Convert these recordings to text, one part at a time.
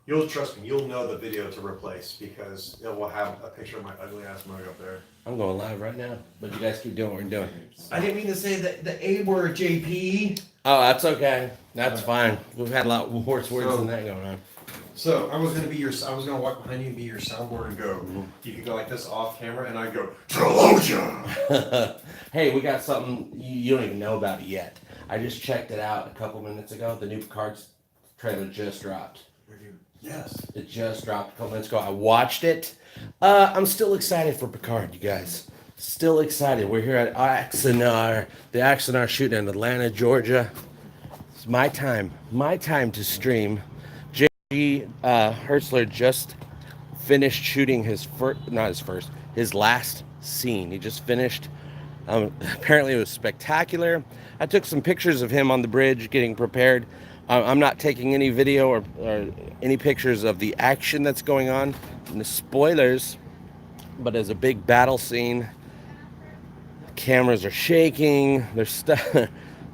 You'll trust me. You'll know the video to replace because it will have a picture of my ugly ass mug up there. I'm going live right now, but you guys keep doing what you're doing. I didn't mean to say the A word, JP. Oh, that's okay. That's fine. We've had a lot worse words than that going on. So I was gonna walk behind you and be your soundboard and go. You could go like this off camera, and I'd go Trilogia. Hey, we got something you don't even know about it yet. I just checked it out a couple minutes ago. The new Cards trailer just dropped. Yes. It just dropped a couple minutes ago. I watched it. I'm still excited for Picard, you guys. Still excited. We're here at AXANAR, the AXANAR shoot in Atlanta, Georgia. It's my time to stream. J.G. Hertzler just finished shooting his his last scene. He just finished. Apparently it was spectacular. I took some pictures of him on the bridge getting prepared. I'm not taking any video or any pictures of the action that's going on, and the spoilers, but as a big battle scene, cameras are shaking, there's stuff,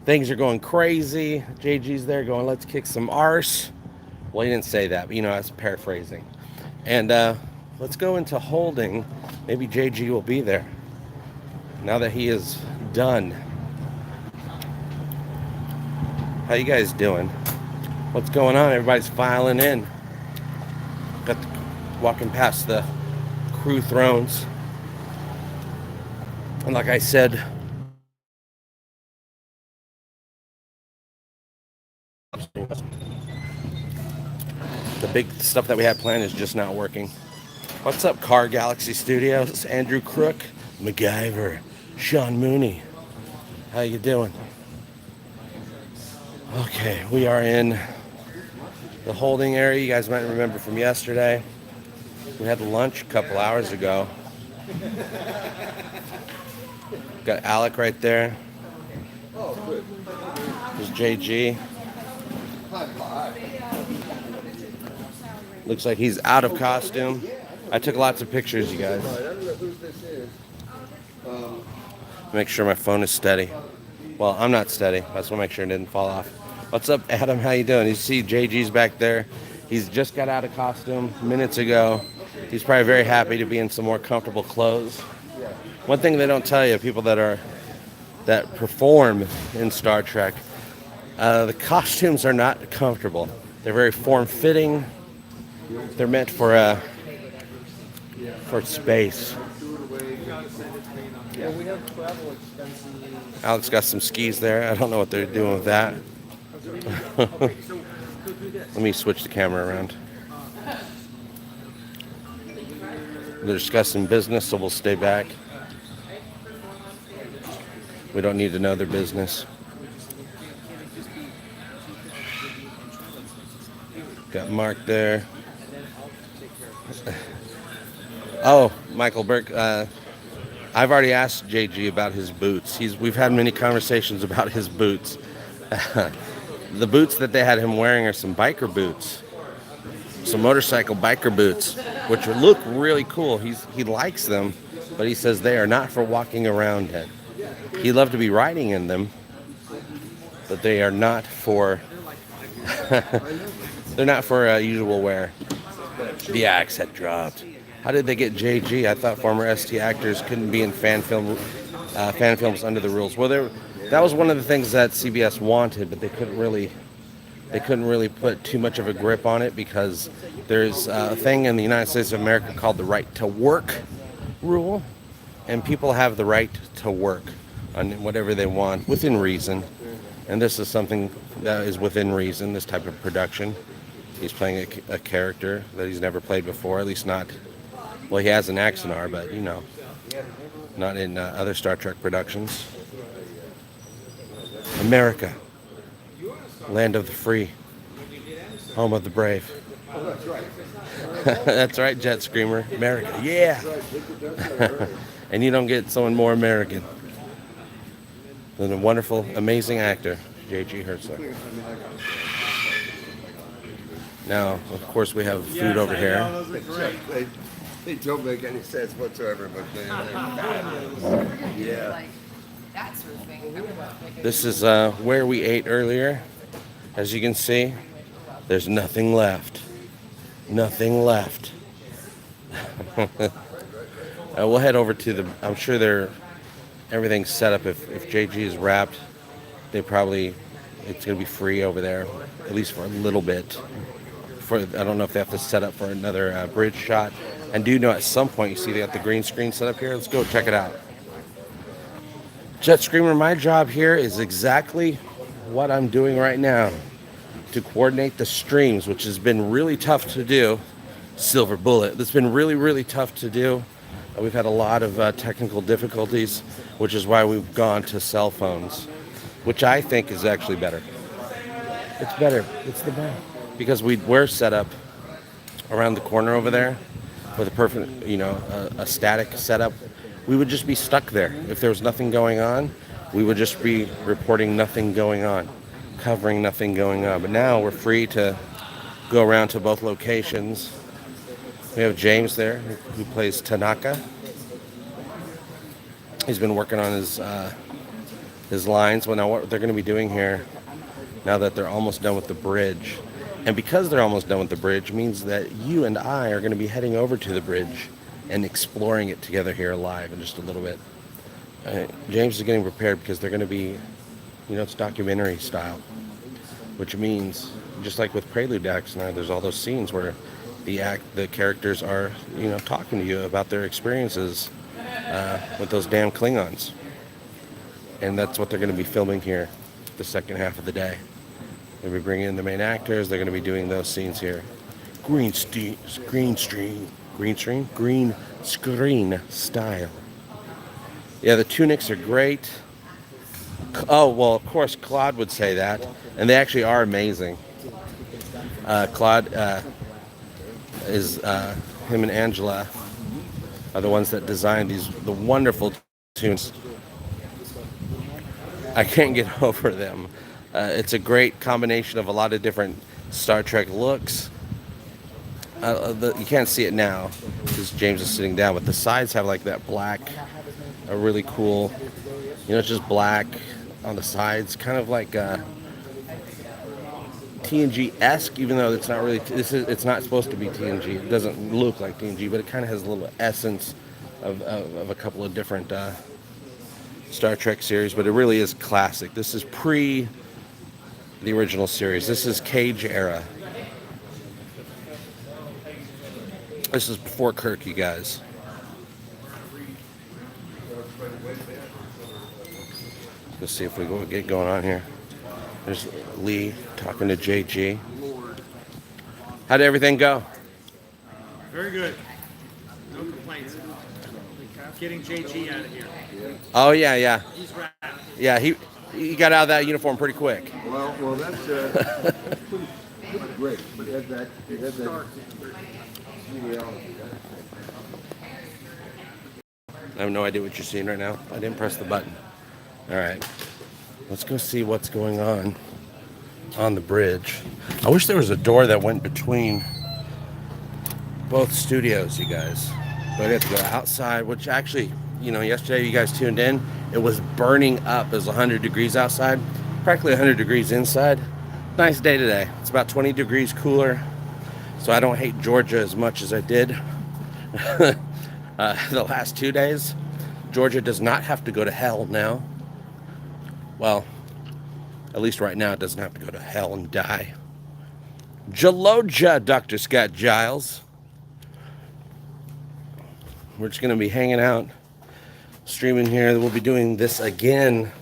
things are going crazy. JG's there going, let's kick some arse. Well, he didn't say that, but I was paraphrasing. And let's go into holding. Maybe JG will be there now that he is done. How you guys doing? What's going on? Everybody's filing in. Walking past the crew thrones. And like I said, the big stuff that we had planned is just not working. What's up, Car Galaxy Studios? Andrew Crook, MacGyver, Sean Mooney. How you doing? Okay, we are in the holding area. You guys might remember from yesterday. We had lunch a couple hours ago. Got Alec right there. There's JG. Looks like he's out of costume. I took lots of pictures, you guys. Make sure my phone is steady. Well, I'm not steady. I just want to make sure it didn't fall off. What's up, Adam? How you doing? You see JG's back there. He's just got out of costume minutes ago. He's probably very happy to be in some more comfortable clothes. One thing they don't tell you, people that perform in Star Trek, the costumes are not comfortable. They're very form-fitting. They're meant for space. Alex got some skis there. I don't know what they're doing with that. Let me switch the camera around. They're discussing business, so we'll stay back. We don't need to know their business. Got Mark there. Oh, Michael Burke. I've already asked JG about his boots. We've had many conversations about his boots. The boots that they had him wearing are some biker boots, some motorcycle biker boots, which look really cool. He likes them, but he says they are not for walking around in. He'd love to be riding in them, but they are not for they're not for usual wear. The axe had dropped. How did they get JG? I thought former ST actors couldn't be in fan films under the rules. Well, that was one of the things that CBS wanted, but they couldn't really put too much of a grip on it because there's a thing in the United States of America called the right to work rule, and people have the right to work on whatever they want within reason, and this is something that is within reason. This type of production, he's playing a character that he's never played before, at least not. Well, he has an AXANAR, but not in other Star Trek productions. America, land of the free, home of the brave. Oh, that's right. That's right, Jet Screamer. America, yeah. And you don't get someone more American than a wonderful, amazing actor, J.G. Hertzler. Now, of course, we have food over here. They don't make any sense whatsoever, but yeah. That sort of thing. This is where we ate earlier. As you can see, there's nothing left. Nothing left. We'll head over to the. I'm sure everything's set up. If JG is wrapped, they probably it's gonna be free over there, at least for a little bit. I don't know if they have to set up for another bridge shot. And do you know at some point you see they got the green screen set up here? Let's go check it out. Jet Screamer, my job here is exactly what I'm doing right now, to coordinate the streams, which has been really tough to do. Silver bullet. It's been really, really tough to do. We've had a lot of technical difficulties, which is why we've gone to cell phones, which I think is actually better. It's better. It's the best. Because we're set up around the corner over there with a perfect, a static setup. We would just be stuck there. If there was nothing going on, we would just be reporting nothing going on, covering nothing going on. But now we're free to go around to both locations. We have James there who plays Tanaka. He's been working on his lines. Well, now what they're going to be doing here, now that they're almost done with the bridge, and because they're almost done with the bridge, means that you and I are going to be heading over to the bridge and exploring it together here live in just a little bit. James is getting prepared because they're going to be, it's documentary style, which means, just like with Prelude to AXANAR, there's all those scenes where the characters are, talking to you about their experiences with those damn Klingons. And that's what they're going to be filming here the second half of the day. They'll be bringing in the main actors. They're going to be doing those scenes here. Green screen style. Yeah, the tunics are great. Oh, well, of course, Claude would say that. And they actually are amazing. Claude is him and Angela are the ones that designed the wonderful tunes. I can't get over them. It's a great combination of a lot of different Star Trek looks. You can't see it now because James is sitting down, but the sides have like that black, a really cool, it's just black on the sides, kind of like TNG-esque, even though it's not really. It's not supposed to be TNG. It doesn't look like TNG, but it kind of has a little essence of a couple of different Star Trek series. But it really is classic. This is pre the original series. This is Cage era. This is before Kirk, you guys. Let's see if we get going on here. There's Lee talking to JG. How did everything go? Very good. No complaints. Getting JG out of here. Oh yeah. He's wrapped. Yeah, he got out of that uniform pretty quick. Well, that's pretty great. But he had that I have no idea what you're seeing right now. I didn't press the button. All right, let's go see what's going on the bridge. I wish there was a door that went between both studios, you guys. But I have to go outside, which actually, yesterday you guys tuned in. It was burning up. It was 100 degrees outside, practically 100 degrees inside. Nice day today. It's about 20 degrees cooler, so I don't hate Georgia as much as I did the last 2 days. Georgia does not have to go to hell now. Well, at least right now it doesn't have to go to hell and die. Jaloja, Dr. Scott Giles. We're just going to be hanging out, streaming here. We'll be doing this again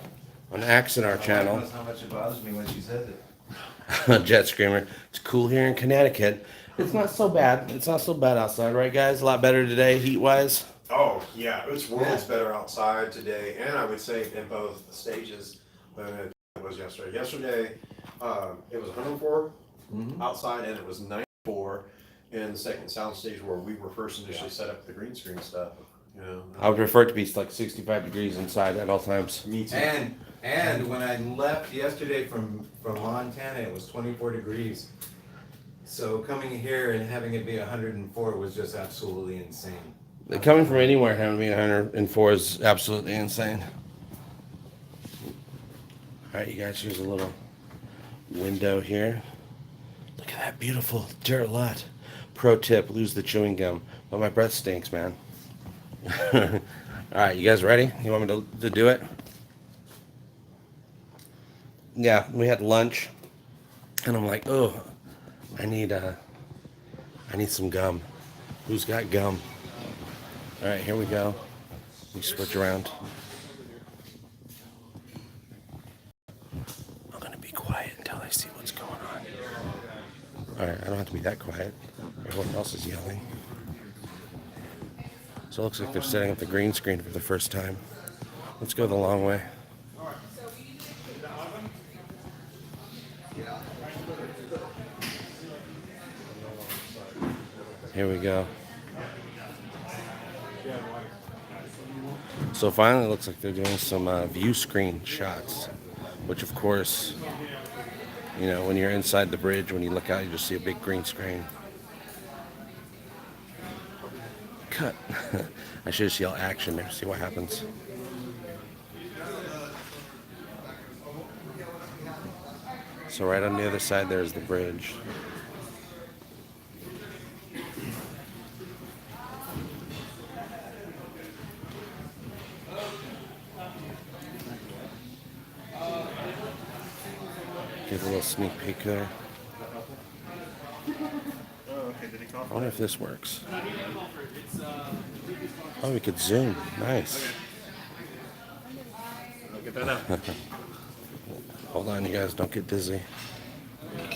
on AXANAR channel. That's how much it bothers me when she says it. Jet Screamer. It's cool here in Connecticut. It's not so bad. It's not so bad outside, right, guys? A lot better today, heat-wise. Oh, yeah, it's worlds better outside today, and I would say in both stages than it was yesterday. Yesterday, it was 104 outside, and it was 94 in the second sound stage where we were first initially set up the green screen stuff. I would prefer it to be like 65 degrees inside at all times. Me too. And when I left yesterday from Montana, it was 24 degrees. So coming here and having it be 104 was just absolutely insane. Coming from anywhere having to be 104 is absolutely insane. All right, you guys, here's a little window here. Look at that beautiful dirt lot. Pro tip, lose the chewing gum. But my breath stinks, man. All right, you guys ready? You want me to do it? Yeah, we had lunch, and I'm like, oh, I need some gum. Who's got gum? All right, here we go. We switch around. I'm gonna be quiet until I see what's going on. All right, I don't have to be that quiet. Everyone else is yelling. So it looks like they're setting up the green screen for the first time. Let's go the long way. Here we go. So finally it looks like they're doing some view screen shots, which of course, you know, when you're inside the bridge, when you look out, you just see a big green screen. Cut. I should just yell action there, see what happens. So right on the other side there's the bridge. Give a little sneak peek there. I wonder if this works. Oh, we could zoom. Nice. Get that up. Hold on, you guys, don't get dizzy. I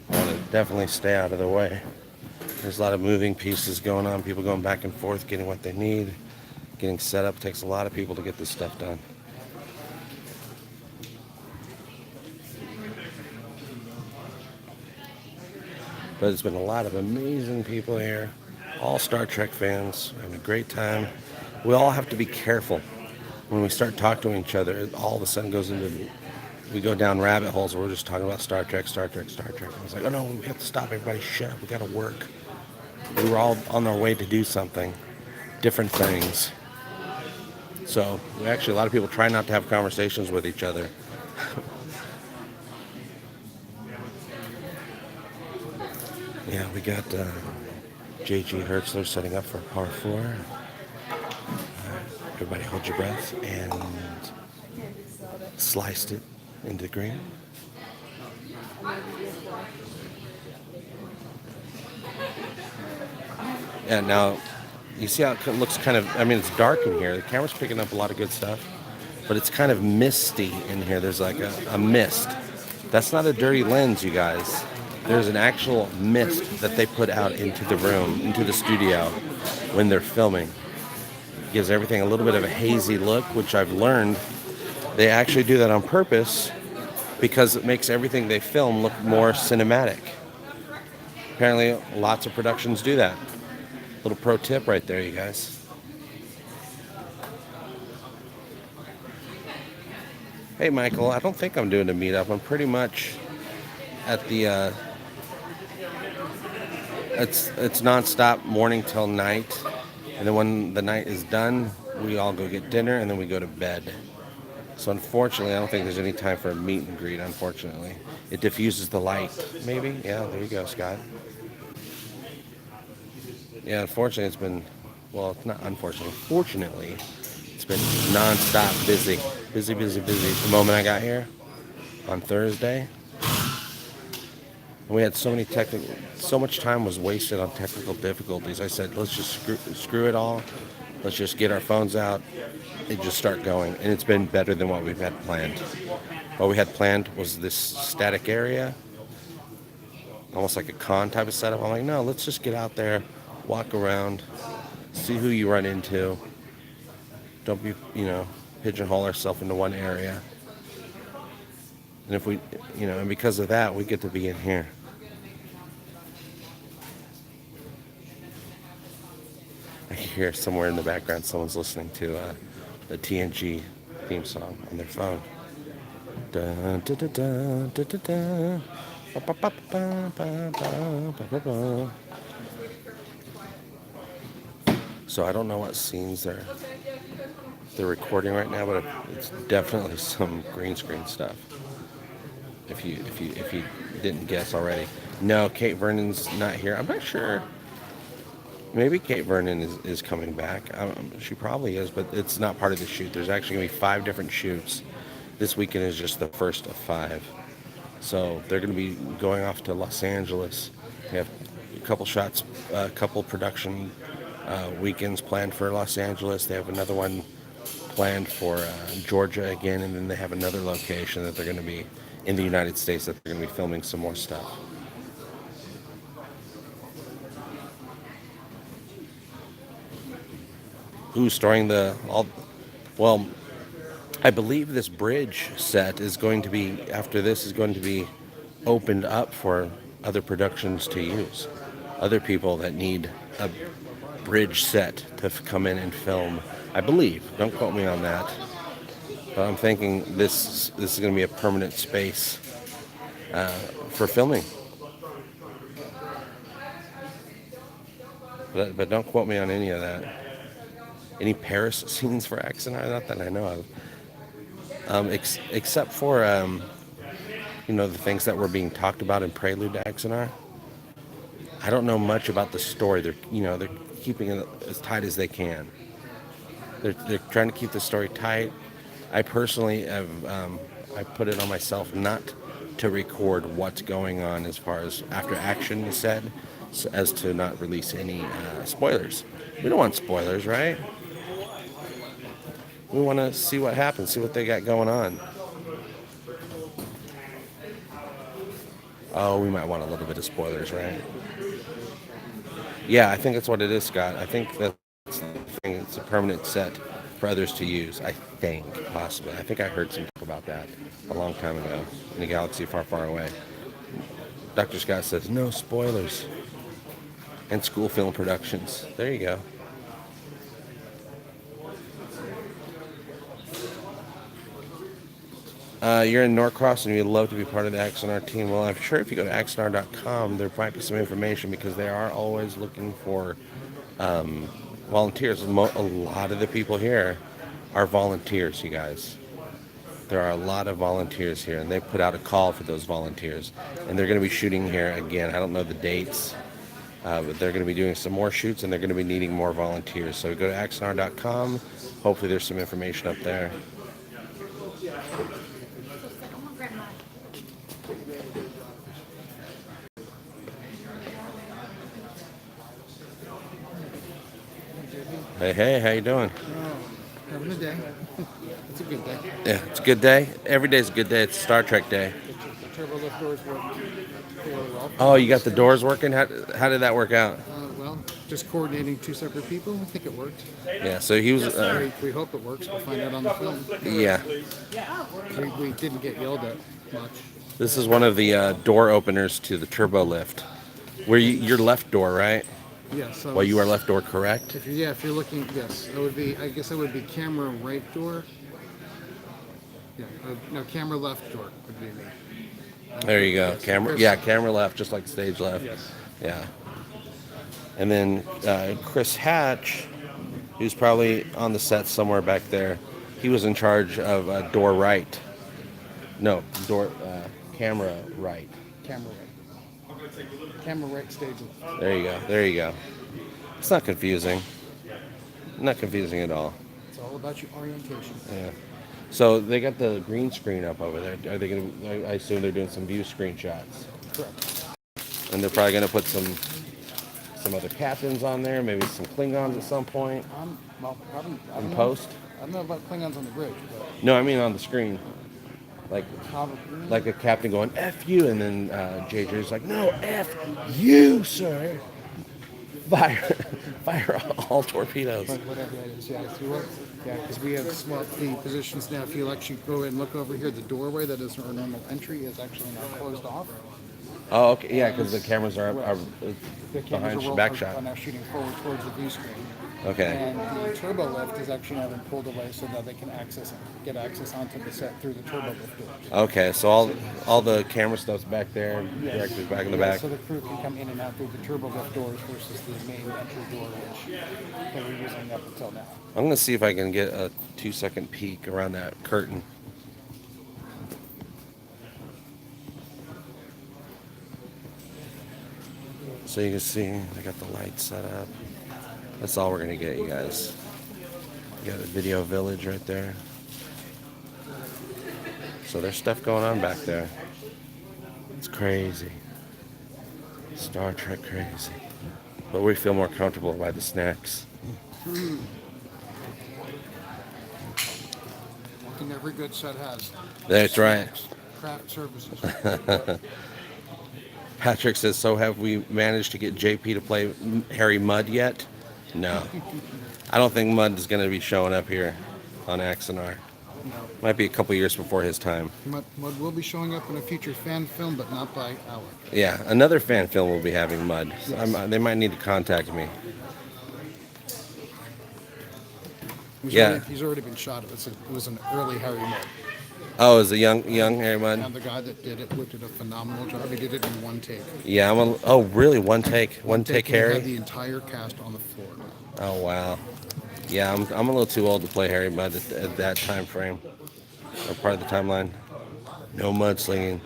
want to definitely stay out of the way. There's a lot of moving pieces going on, people going back and forth, getting what they need, getting set up. It takes a lot of people to get this stuff done. But it's been a lot of amazing people here, all Star Trek fans, having a great time. We all have to be careful when we start talking to each other. It all of a sudden goes into, we go down rabbit holes where we're just talking about Star Trek. I was like, oh no, we have to stop, everybody shut up, we gotta work. We were all on our way to do something, different things. So we actually, a lot of people try not to have conversations with each other. Yeah, we got J.G. Hertzler setting up for par 4. Everybody hold your breath, and sliced it into the green. Yeah, now you see how it looks kind of, I mean, it's dark in here. The camera's picking up a lot of good stuff, but it's kind of misty in here. There's like a mist. That's not a dirty lens, you guys. There's an actual mist that they put out into the room, into the studio when they're filming. It gives everything a little bit of a hazy look, which I've learned they actually do that on purpose because it makes everything they film look more cinematic. Apparently, lots of productions do that. Little pro tip right there, you guys. Hey, Michael, I don't think I'm doing a meetup. I'm pretty much at the, it's nonstop morning till night. And then when the night is done, we all go get dinner and then we go to bed. So unfortunately, I don't think there's any time for a meet and greet, unfortunately. It diffuses the light. Maybe? Yeah, there you go, Scott. Yeah, unfortunately, it's been, well, not unfortunately, fortunately, it's been non-stop busy. Busy. The moment I got here on Thursday, and we had so much time was wasted on technical difficulties. I said, let's just screw it all. Let's just get our phones out and just start going. And it's been better than what we've had planned. What we had planned was this static area, almost like a con type of setup. I'm like, no, let's just get out there, walk around, see who you run into. Don't be, pigeonhole ourselves into one area. And if we, and because of that, we get to be in here. I hear somewhere in the background someone's listening to the TNG theme song on their phone. Da, da, da, da, da, da, da. Ba, ba, ba, ba, ba, ba, ba, ba. So I don't know what scenes they're recording right now, but it's definitely some green screen stuff. If you didn't guess already. No, Kate Vernon's not here. I'm not sure. Maybe Kate Vernon is coming back. She probably is, but it's not part of the shoot. There's actually going to be 5 different shoots. This weekend is just the first of 5. So they're going to be going off to Los Angeles. They have a couple shots, a couple production weekends planned for Los Angeles. They have another one planned for Georgia again, and then they have another location that they're going to be in the United States that they're going to be filming some more stuff. Who's storing well, I believe this bridge set is going to be, after this, is going to be opened up for other productions to use. Other people that need a bridge set to come in and film. I believe. Don't quote me on that. But I'm thinking this is going to be a permanent space for filming. But don't quote me on any of that. Any Paris scenes for AXANAR? Not that I know of. Except for, the things that were being talked about in Prelude to AXANAR. I don't know much about the story. They're keeping it as tight as they can. They're trying to keep the story tight. I personally have, I put it on myself not to record what's going on as far as after action is said, so as to not release any spoilers. We don't want spoilers, right? We want to see what happens, see what they got going on. Oh, we might want a little bit of spoilers, right? Yeah, I think that's what it is, Scott. I think that's the thing. It's a permanent set for others to use. I think, possibly. I think I heard some talk about that a long time ago in a galaxy far, far away. Dr. Scott says, no spoilers. And school film productions. There you go. You're in Norcross and you'd love to be part of the AXANAR team. Well, I'm sure if you go to axanar.com, there might be some information because they are always looking for volunteers. A lot of the people here are volunteers, you guys. There are a lot of volunteers here, and they put out a call for those volunteers. And they're going to be shooting here again. I don't know the dates, but they're going to be doing some more shoots, and they're going to be needing more volunteers. So go to axanar.com. Hopefully there's some information up there. Hey, how you doing? Oh, having a day. It's a good day. Yeah, it's a good day. Every day's a good day. It's Star Trek day. The turbo lift doors work fairly well. Oh, you got the doors working? How did that work out? Well, just coordinating 2 separate people. I think it worked. Yeah, so he was... We hope it works. We'll find out on the film. yeah. We didn't get yelled at much. This is one of the door openers to the turbo lift. Where your left door, right? Yes. So Well, you are left door, correct? if you're looking, yes, that would be. I guess that would be camera right door. Yeah. No, camera left door would be me. There you go. Yes. Camera, yeah, camera left, just like stage left. Yes. Yeah. And then Chris Hatch, who's probably on the set somewhere back there, he was in charge of door right. No, camera right. Camera right. Camera right, stage left. There you go. There you go. It's not confusing. Not confusing at all. It's all about your orientation. Yeah. So they got the green screen up over there. Are they going to? I assume they're doing some view screenshots. Correct. And they're probably going to put some other captains on there, maybe some Klingons at some point Well, probably. I don't in know. post. I don't know about Klingons on the bridge, but No, I mean on the screen. probably. Like a captain going F you, and then JJ's like, no, F you, sir. Fire all torpedoes. But whatever that is, yeah. See what? Yeah, because we have swapped the positions now. If you actually go and look over here, the doorway that is our normal entry is actually now closed off. Oh, okay, yeah, because the cameras are The behind cameras back are shot. now shooting forward towards the view screen. Okay. And the turbo lift is actually now been pulled away so that they can get access onto the set through the turbo lift doors. Okay, so all the camera stuff's back there, directors back in the back. So the crew can come in and out through the turbo lift doors versus the main entry door, which they were using up until now. I'm gonna see if I can get a 2-second peek around that curtain. So you can see they got the lights set up. That's all we're gonna get, you guys. You got the video village right there. So there's stuff going on back there. It's crazy. Star Trek crazy. But we feel more comfortable by the snacks. I think every good set has. That's right. Craft services. Patrick says, so have we managed to get JP to play Harry Mudd yet? No. I don't think Mudd is going to be showing up here on AXANAR. No. Might be a couple years before his time. Mud will be showing up in a future fan film, but not by Alec. Yeah, another fan film will be having Mudd. So they might need to contact me. He's already been shot. It was an early Harry Mudd. Oh, is a young Harry Mudd? And the guy that did a phenomenal job. He did it in one take. Yeah, oh, really? One take Harry? He had the entire cast on the floor. Oh, wow. Yeah, I'm a little too old to play Harry Mudd at that time frame. Or part of the timeline. No mudslinging.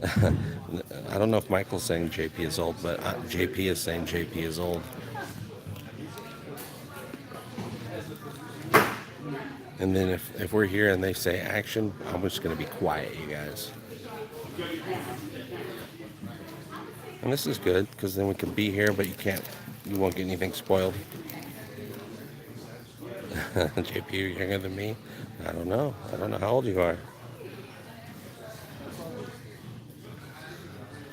I don't know if Michael's saying JP is old, but JP is saying JP is old. And then if we're here and they say action, I'm just going to be quiet, you guys. And this is good, because then we can be here, but you won't get anything spoiled. JP, you're younger than me? I don't know how old you are.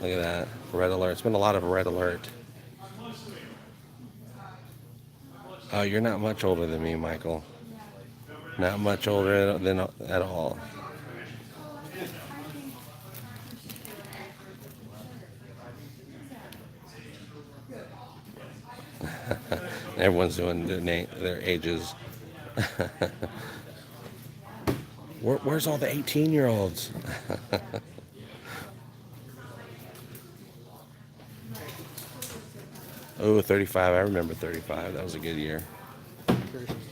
Look at that, red alert. It's been a lot of red alert. Oh, you're not much older than me, Michael. Not much older than at all. Everyone's doing their ages. Where's all the 18-year-olds? Oh, 35. I remember 35. That was a good year.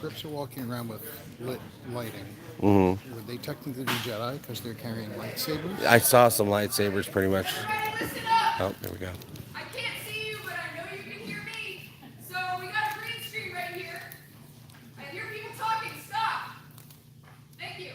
Grips are walking around with lit lighting. Mm-hmm. Would they technically be Jedi because they're carrying lightsabers? I saw some lightsabers pretty much. Everybody listen up. Oh, there we go. I can't see you, but I know you can hear me. So we got a green screen right here. I hear people talking. Stop. Thank you.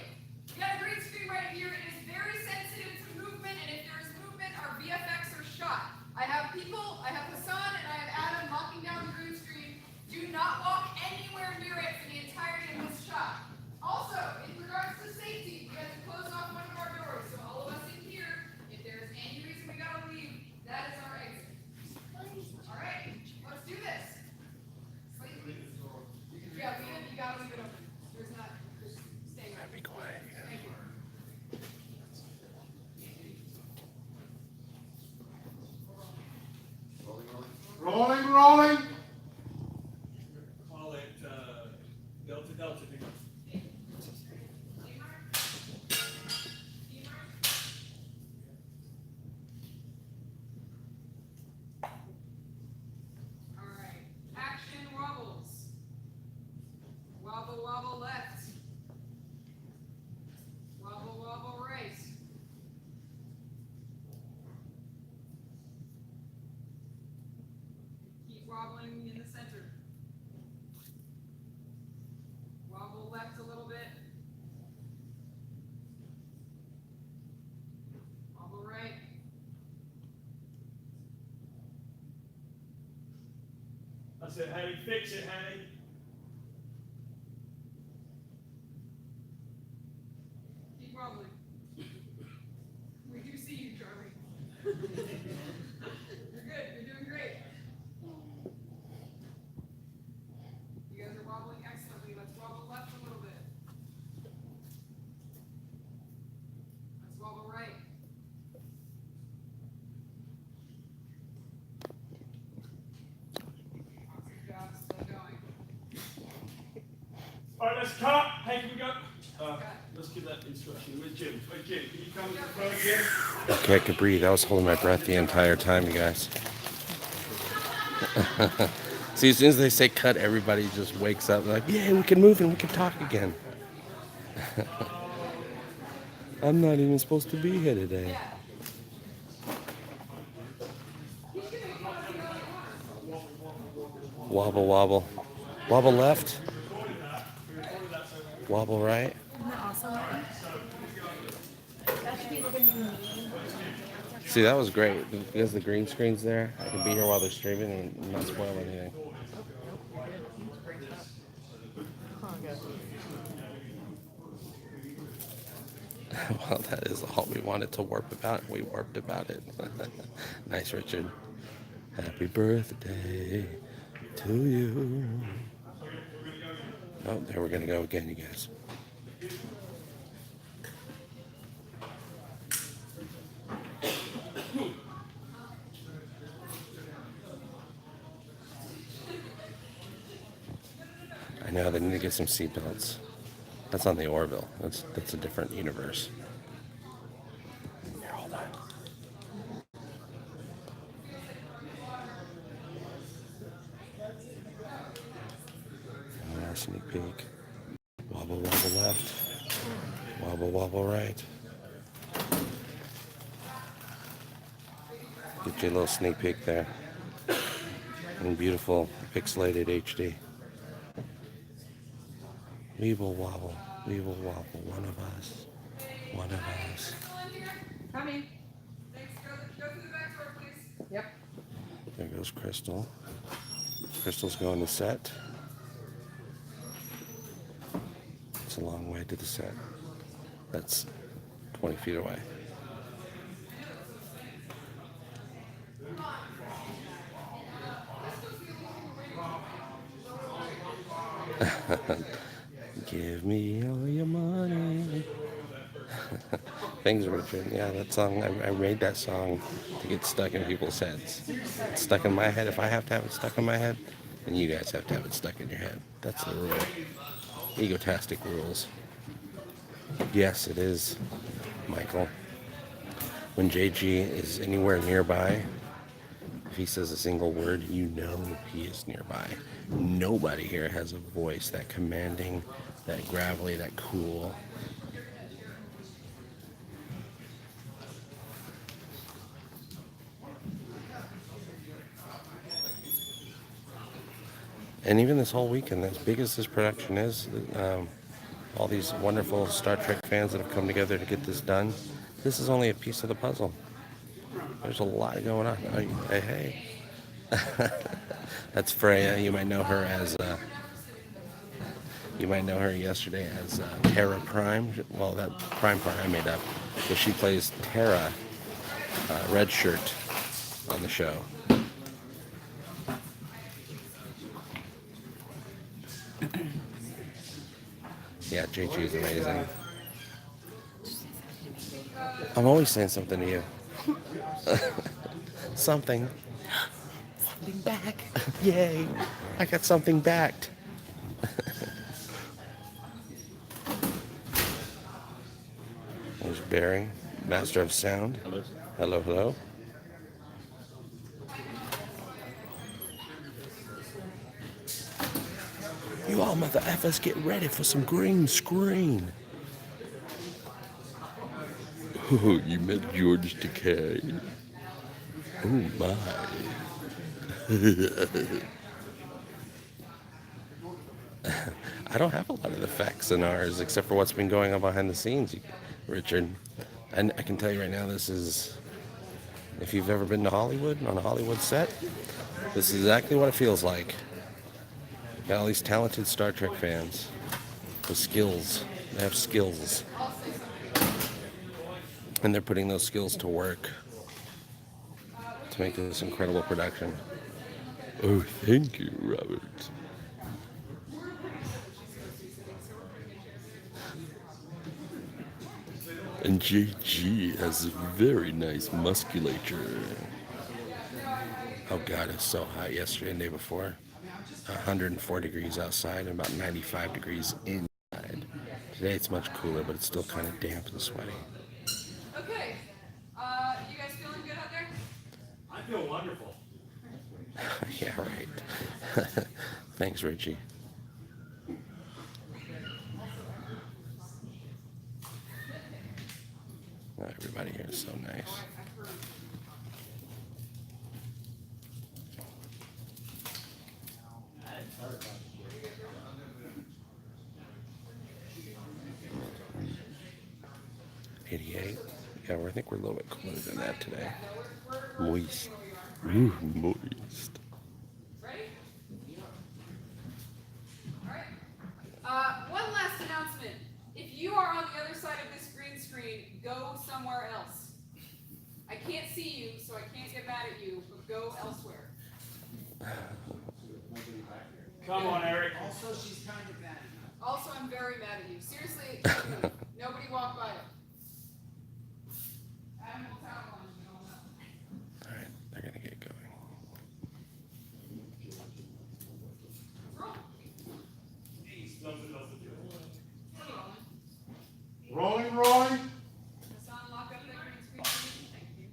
We got a green screen right here. It is very sensitive to movement, and if there is movement, our VFX are shot. I have Hassan and I have Adam walking down the green screen. Do not walk anywhere near it for the entirety of this shot. Also, in regards to safety, we have to close off one of our doors, so all of us in here, if there's any reason we gotta leave, that is our exit. All right, let's do this. Yeah, you gotta leave it open. There's not, stay right. Be quiet. Thank you. Rolling. Call it Delta pickup. All right, action wobbles. Wobble, wobble left. Wobble, wobble right. Keep wobbling in the center. Wobble left a little bit. Wobble right. I said, Hattie, fix it, Hattie. Keep wobbling. We do see you, Charlie. You're good. You're doing great. You guys are wobbling excellently. Let's wobble left a little bit. Let's wobble right. Awesome job. Still going. All right, let's cut. Hey, can we go? Let's give that instruction. Where's Jim? Can you come to the front again? Okay, I could breathe. I was holding my breath the entire time, you guys. See, as soon as they say cut, everybody just wakes up like, yeah, we can move and we can talk again. I'm not even supposed to be here today. Wobble, wobble. Wobble left. Wobble right. Isn't that awesome? That should be looking mean. See, that was great. Because the green screen's there, I can be here while they're streaming and not spoil anything. Well, that is all we wanted to warp about. We warped about it. Nice, Richard. Happy birthday to you. Oh, there we're gonna go again, you guys. I know they need to get some seatbelts. That's on the Orville. That's a different universe. Here, hold on. Sneak peek. Wobble, wobble left. Wobble, wobble right. Get you a little sneak peek there. In beautiful pixelated HD. Weeble wobble, weeble wobble. One of us. One of us. Coming. Thanks. Go through the back door, please. Yep. There goes Crystal. Crystal's going to set. It's a long way to the set. That's 20 feet away. Give me all your money. Thanks, Richard. Yeah, that song, I made that song to get stuck in people's heads. It's stuck in my head. If I have to have it stuck in my head, then you guys have to have it stuck in your head. That's the rule. Egotastic rules. Yes, it is, Michael. When JG is anywhere nearby, if he says a single word, you know he is nearby. Nobody here has a voice that commanding, that gravelly, that cool. And even this whole weekend, as big as this production is, all these wonderful Star Trek fans that have come together to get this done, this is only a piece of the puzzle. There's a lot going on. Oh, hey. That's Freya. You might know her as, you might know her yesterday as Terra Prime. Well, that Prime part I made up. But she plays Terra, Red Shirt, on the show. Yeah, JG is amazing. I'm always saying something to you. Something. Something back. Yay. I got something backed. There's Barry, master of sound. Hello. Hello, hello. You all mother effers get ready for some green screen. Oh, you met George Takei. Oh my. I don't have a lot of the FICKLE except for what's been going on behind the scenes, Richard. And I can tell you right now, this is, if you've ever been to Hollywood, on a Hollywood set, this is exactly what it feels like. Got all these talented Star Trek fans with skills. They have skills. And they're putting those skills to work to make this incredible production. Oh, thank you, Robert. And JG has very nice musculature. Oh God, it's so hot yesterday and the day before. 104 degrees outside and about 95 degrees inside. Today it's much cooler, but it's still kind of damp and sweaty. Okay. You guys feeling good out there? I feel wonderful. Yeah, right. Thanks, Richie. Oh, everybody here is so nice. Yeah, I think we're a little bit cooler than that today. Moist. Ooh, moist. Ready? All right. One last announcement. If you are on the other side of this green screen, go somewhere else. I can't see you, so I can't get mad at you, but go elsewhere. Come on, Eric. Also, she's kind of mad at you. Also, I'm very mad at you. Seriously, nobody walk by it. Animal town line, you don't know. All right, they're gonna get going. Roll. Rolling. Hassan, lock up that green screen. Thank you.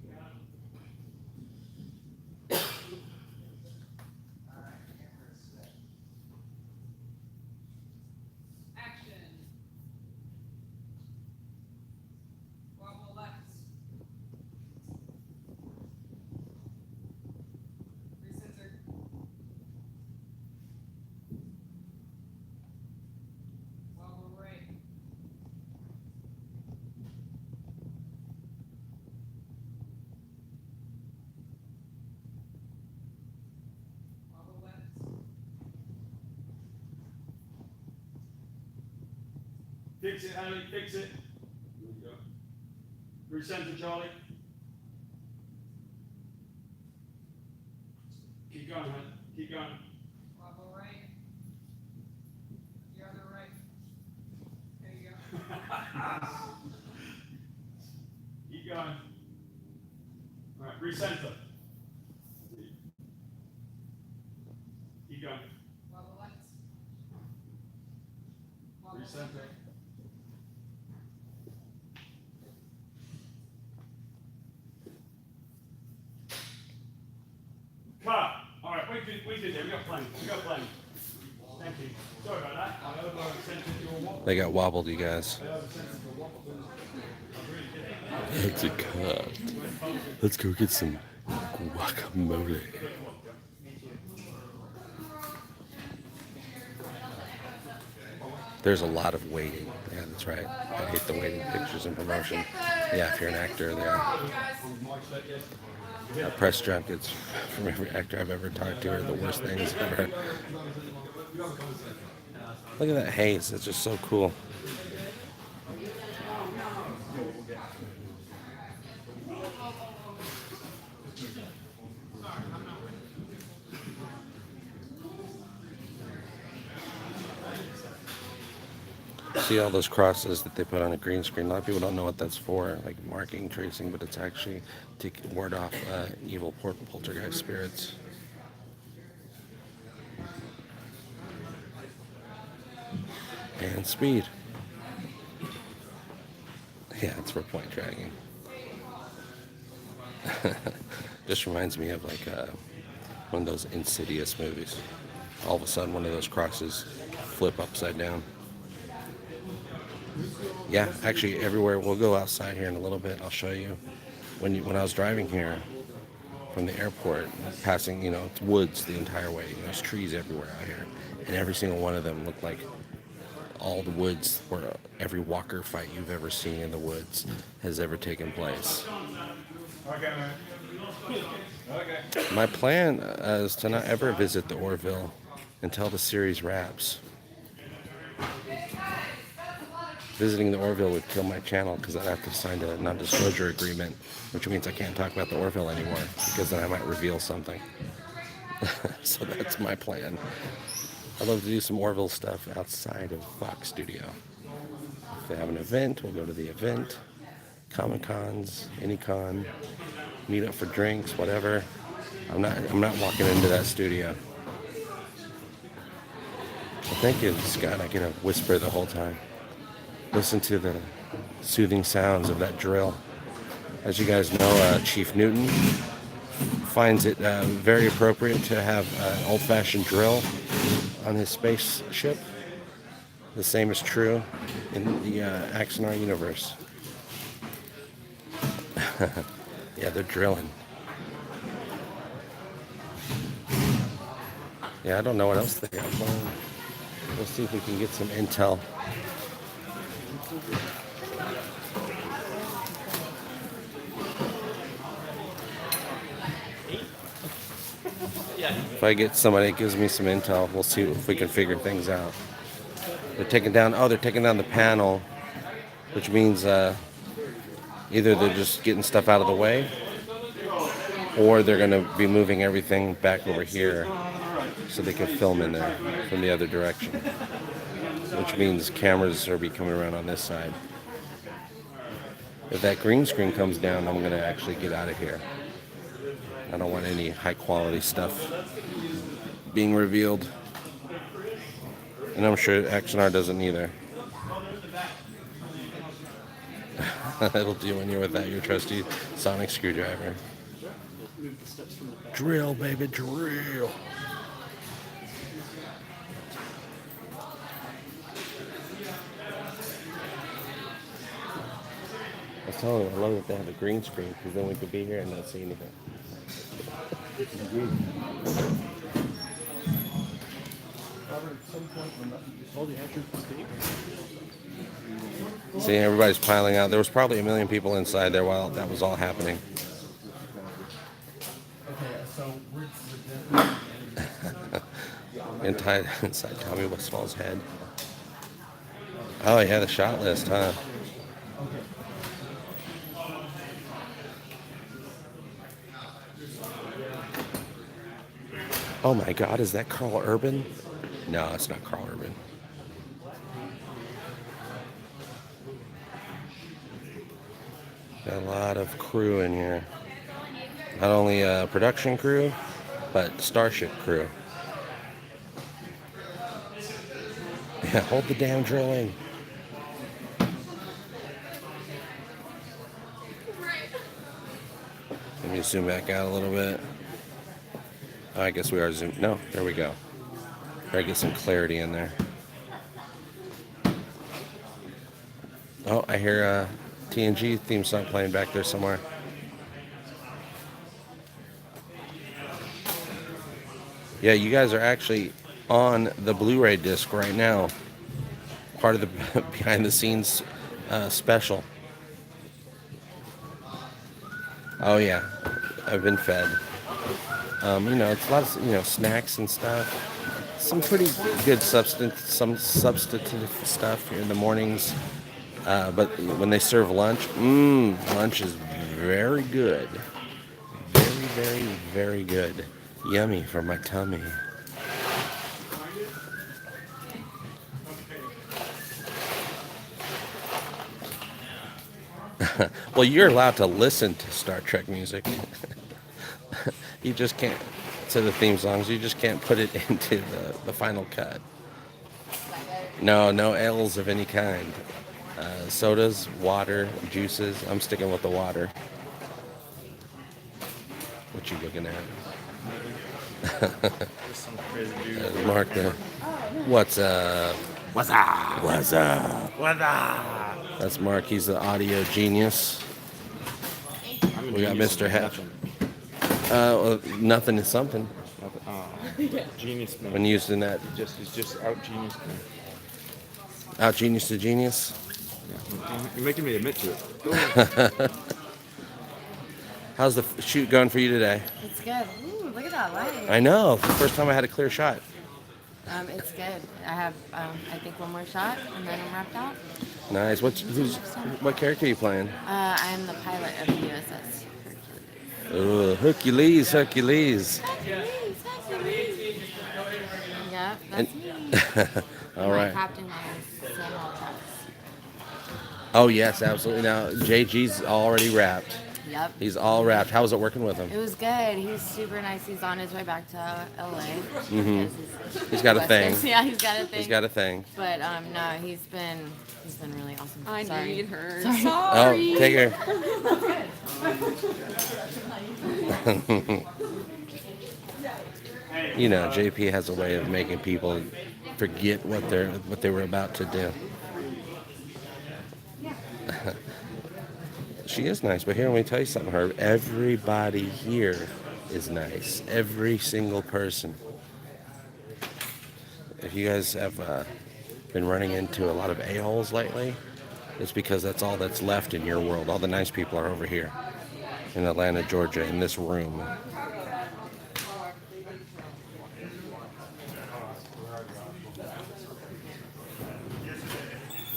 Action. Wobble left. Recenter. Wobble right. Wobble left. Fix it, Haley, fix it. There we go. Recenter, Charlie. Keep going, hon. Keep going. Wobble right. Your other right. There you go. Keep going. All right, recenter. Keep going. Wobble left. Wobble Recenter. right. Cut. All right, we did it. We got plenty. Thank you. Sorry about that. I over-centered your wobble. They got wobbled, you guys. I over-centered your wobble. It's a cut. Let's go get some guacamole. There's a lot of waiting. Yeah, that's right. I hate the waiting pictures and promotion. Yeah, if you're an actor, there. Press junkets from every actor I've ever talked to are the worst things ever. Look at that haze. It's just so cool. See all those crosses that they put on a green screen. A lot of people don't know what that's for, like marking, tracing, but it's actually to ward off evil poltergeist spirits. And speed. Yeah, it's for point dragging. Just reminds me of like one of those Insidious movies. All of a sudden, one of those crosses flip upside down. Yeah, actually, everywhere. We'll go outside here in a little bit. I'll show you. When I was driving here from the airport, passing, it's woods the entire way. There's trees everywhere out here, and every single one of them looked like all the woods where every walker fight you've ever seen in the woods has ever taken place. My plan is to not ever visit the Orville until the series wraps. Visiting the Orville would kill my channel because I'd have to sign a non-disclosure agreement, which means I can't talk about the Orville anymore because then I might reveal something. So that's my plan. I'd love to do some Orville stuff outside of Fox Studio. If they have an event, we'll go to the event. Comic-Cons, any con, meet up for drinks, whatever. I'm not walking into that studio. Well, thank you, Scott. I get to whisper the whole time. Listen to the soothing sounds of that drill. As you guys know, Chief Newton finds it very appropriate to have an old-fashioned drill on his spaceship. The same is true in the AXANAR universe. Yeah, they're drilling. Yeah, I don't know what else they got going. We'll see if we can get some intel. If I get somebody that gives me some intel, we'll see if we can figure things out. They're taking down, oh, they're taking down the panel, which means either they're just getting stuff out of the way, or they're going to be moving everything back over here so they can film in there from the other direction, which means cameras are be coming around on this side. If that green screen comes down, I'm going to actually get out of here. I don't want any high quality stuff being revealed. And I'm sure AXANAR doesn't either. It'll do when you're without your trusty sonic screwdriver. Drill, baby, drill. I was telling them I love that they have a green screen because then we could be here and not see anything. See, everybody's piling out. There was probably 1 million people inside there while that was all happening. Inside Tommy Westfall's head. Oh yeah, the shot list, huh? Oh my God, is that Carl Urban? No, it's not Carl Urban. Got a lot of crew in here. Not only a production crew, but Starship crew. Yeah, hold the damn drilling. Let me zoom back out a little bit. Oh, I guess we are zoomed. No, there we go. Try to get some clarity in there. Oh, I hear TNG theme song playing back there somewhere. Yeah, you guys are actually on the Blu-ray disc right now. Part of the behind the scenes special. Oh yeah, I've been fed. You know, it's a lot of snacks and stuff. Some pretty good substantive stuff here in the mornings. But when they serve lunch, lunch is very good. Very, very, very good. Yummy for my tummy. Well, you're allowed to listen to Star Trek music. You just can't, to the theme songs, you just can't put it into the final cut. No ales of any kind. Sodas, water, juices. I'm sticking with the water. What you looking at? Mark there. What's up? What's up? What's up? What's up? That's Mark. He's the audio genius. We got Mr. Hatch. Nothing is something. Genius man. When used in that. It's just out genius man. Out genius to genius. Yeah. You're making me admit to it. How's the shoot going for you today? It's good. Ooh, look at that light. I know. The first time I had a clear shot. It's good. I have, I think, one more shot, and then I'm wrapped out. Nice. What character are you playing? I'm the pilot of the USS Hercules. Hercules. Yep, that's me. All My right. captain is Samuel Tucks. Oh, yes, absolutely. Now, JG's already wrapped. Yep. He's all wrapped. How was it working with him? It was good. He's super nice. He's on his way back to LA. Mm-hmm. He's got a thing. Yeah, he's got a thing. He's got a thing. But no, he's been really awesome. I Sorry. need her. Sorry. Oh, take her. You know, JP has a way of making people forget what they were about to do. She is nice, but here, let me tell you something, Herb. Everybody here is nice. Every single person. If you guys have been running into a lot of a-holes lately, it's because that's all that's left in your world. All the nice people are over here in Atlanta, Georgia, in this room.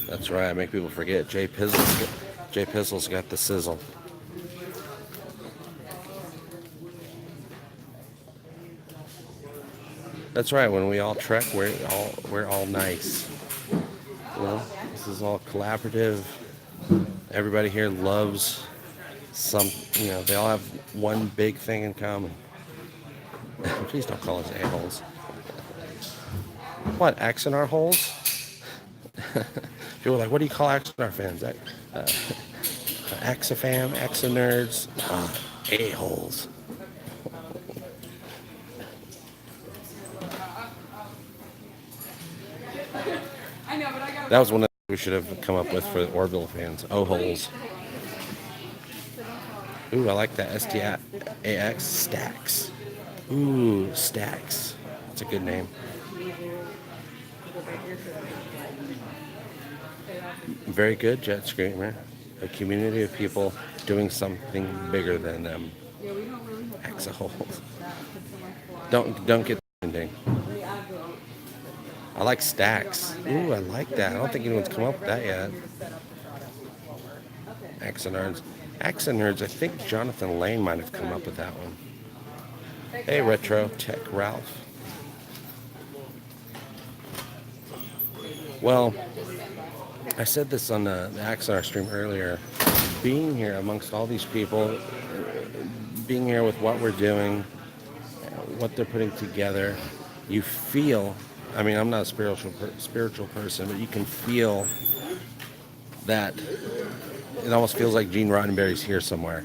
That's right. I make people forget. Jay Pizzle's got the sizzle. That's right. When we all trek, we're all nice. You know, this is all collaborative. Everybody here loves some. You know, they all have one big thing in common. Please don't call us a-holes. What, AXANAR holes? People are like, what do you call AXANAR fans? AXAFam, AXANerds, a-holes. I know, but I got. That was one that we should have come up with for the Orville fans. O-holes. Ooh, I like that. STAX. Stacks. Ooh, Stacks. That's a good name. Very good, Jet Screamer. A community of people doing something bigger than them. Axa-holes. Don't get anything. I like Stacks. Ooh, I like that. I don't think anyone's come up with that yet. AXANards. AXANerds, I think Jonathan Lane might have come up with that one. Hey, Retro Tech Ralph. Well, I said this on the AXANAR stream earlier. Being here amongst all these people, being here with what we're doing, what they're putting together, you feel, I mean, I'm not a spiritual person, but you can feel that it almost feels like Gene Roddenberry's here somewhere.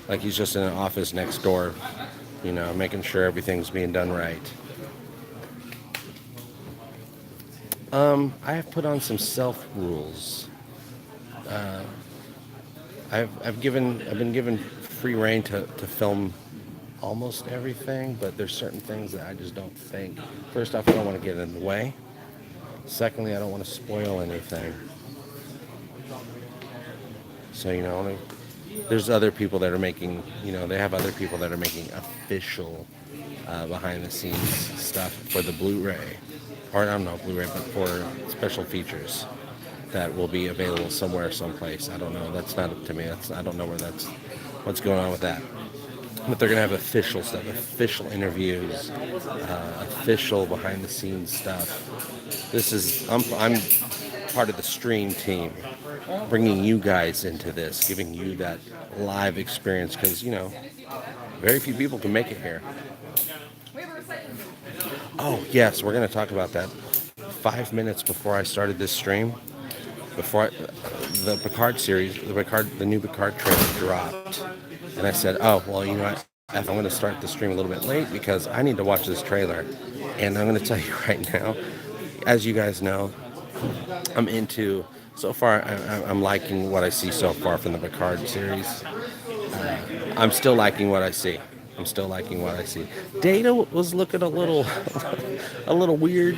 Like he's just in an office next door, you know, making sure everything's being done right. I have put on some self rules. I've been given free reign to film almost everything, but there's certain things that I just don't think. First off, I don't want to get in the way. Secondly, I don't want to spoil anything. So, you know, there's other people that are making, you know, they have other people that are making official behind the scenes stuff for the Blu-ray. Or I don't know, Blu-ray, but for special features that will be available somewhere, someplace. I don't know. That's not up to me. I don't know what's going on with that. But they're gonna have official stuff, official interviews, official behind-the-scenes stuff. I'm part of the stream team, bringing you guys into this, giving you that live experience, because you know, very few people can make it here. Oh yes, we're gonna talk about that. 5 minutes before I started this stream, the Picard series, the new Picard trailer dropped, and I said, oh well, you know what? I'm going to start the stream a little bit late because I need to watch this trailer. And I'm going to tell you right now, as you guys know, so far, I'm liking what I see so far from the Picard series. I'm still liking what I see. Data was looking a little weird.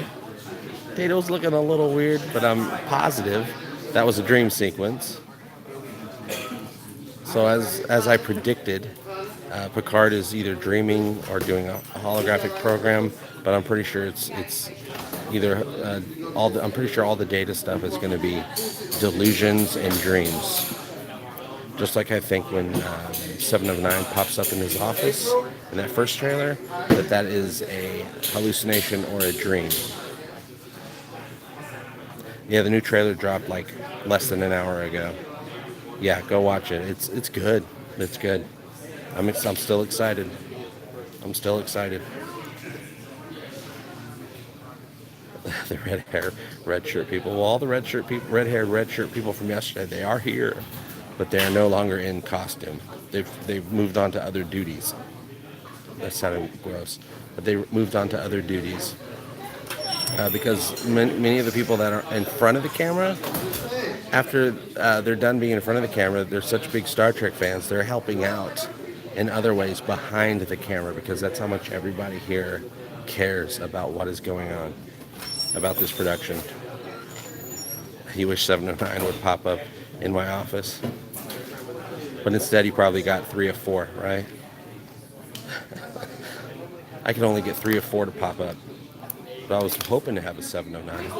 Data was looking a little weird, but I'm positive that was a dream sequence. So as I predicted, Picard is either dreaming or doing a holographic program, but I'm pretty sure it's either I'm pretty sure all the Data stuff is going to be delusions and dreams. Just like I think when 7 of 9 pops up in his office in that first trailer, that is a hallucination or a dream. Yeah, the new trailer dropped like less than an hour ago. Yeah, go watch it. It's good. It's good. I'm still excited. The red shirt people. Well, all the red shirt people from yesterday, they are here, but they are no longer in costume. They've moved on to other duties. That sounded gross, but they moved on to other duties because many of the people that are in front of the camera, after they're done being in front of the camera, they're such big Star Trek fans. They're helping out in other ways behind the camera because that's how much everybody here cares about what is going on, about this production. He wished 709 would pop up in my office, but instead he probably got 3 of 4, right? I can only get 3 of 4 to pop up. But I was hoping to have a 709.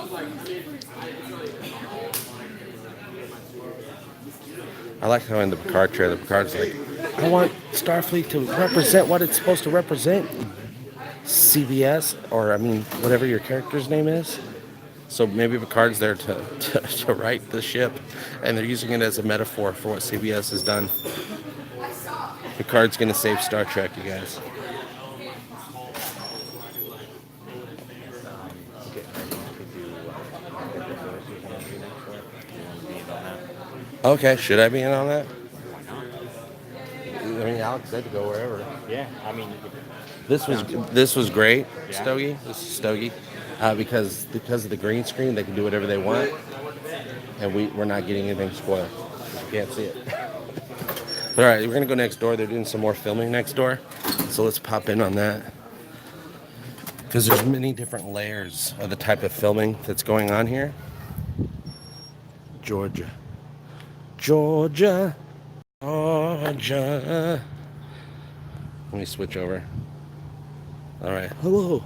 I like how in the Picard trailer, Picard's like, I want Starfleet to represent what it's supposed to represent. CBS, or I mean, whatever your character's name is. So maybe Picard's there to write the ship, and they're using it as a metaphor for what CBS has done. Picard's gonna save Star Trek, you guys. Okay, should I be in on that? I mean, Alex said to go wherever. Yeah, I mean, This was great, Stogie. This is Stogie, because of the green screen, they can do whatever they want, and we're not getting anything spoiled. You can't see it. But all right, we're gonna go next door. They're doing some more filming next door, so let's pop in on that. Because there's many different layers of the type of filming that's going on here. Georgia. Georgia. Georgia. Let me switch over. All right. Hello.